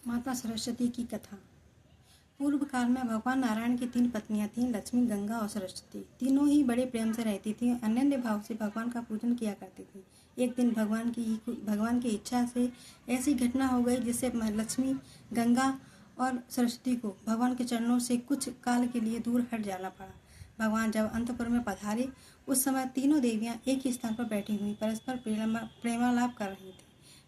माता सरस्वती की कथा। पूर्व काल में भगवान नारायण की 3 पत्नियां थीं, लक्ष्मी, गंगा और सरस्वती। तीनों ही बड़े प्रेम से रहती थीं, अनन्य भाव से भगवान का पूजन किया करती थी। एक दिन भगवान की इच्छा से ऐसी घटना हो गई जिससे लक्ष्मी, गंगा और सरस्वती को भगवान के चरणों से कुछ काल के लिए दूर हट जाना पड़ा। भगवान जब अंतपुर में पधारे, उस समय तीनों देवियां एक ही स्थान पर बैठी हुई परस्पर प्रेमालाप कर रही थी।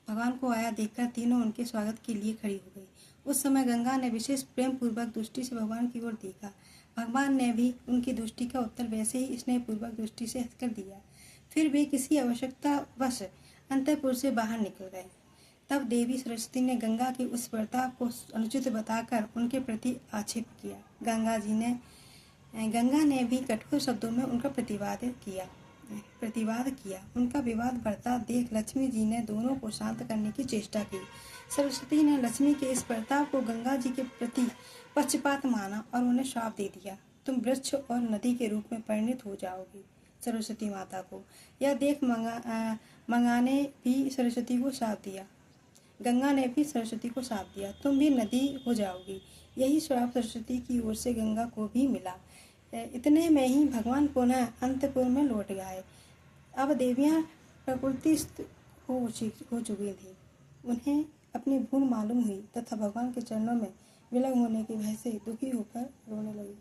भगवान को आया देखकर तीनों उनके स्वागत के लिए खड़ी हो गई। उस समय गंगा ने विशेष प्रेम पूर्वक दृष्टि से भगवान की ओर देखा। भगवान ने भी उनकी दृष्टि का उत्तर वैसे ही स्नेह पूर्वक दृष्टि से हंसकर दिया। फिर वे किसी आवश्यकतावश अंतःपुर से बाहर निकल गए। तब देवी सरस्वती ने गंगा के उस बर्ताव को अनुचित बताकर उनके प्रति आक्षेप किया। गंगा ने भी कठोर शब्दों में उनका प्रतिवाद किया। उनका विवाद बढ़ता देख लक्ष्मी जी ने दोनों को शांत करने की चेष्टा की। सरस्वती ने लक्ष्मी के इस बर्ताव को गंगा जी के प्रति पक्षपात माना और उन्हें श्राप दे दिया। तुम वृक्ष और नदी के रूप में परिणित हो जाओगी। सरस्वती माता को यह देख गंगा ने भी सरस्वती को श्राप दिया, तुम भी नदी हो जाओगी। यही श्राप सरस्वती की ओर से गंगा को भी मिला। इतने में ही भगवान पुनः अंतपुर में लौट गए। अब देवियां प्रकृतिस्थ हो चुकी थी। उन्हें अपनी भूल मालूम हुई तथा भगवान के चरणों में विलग होने के भय से दुखी होकर रोने लगी।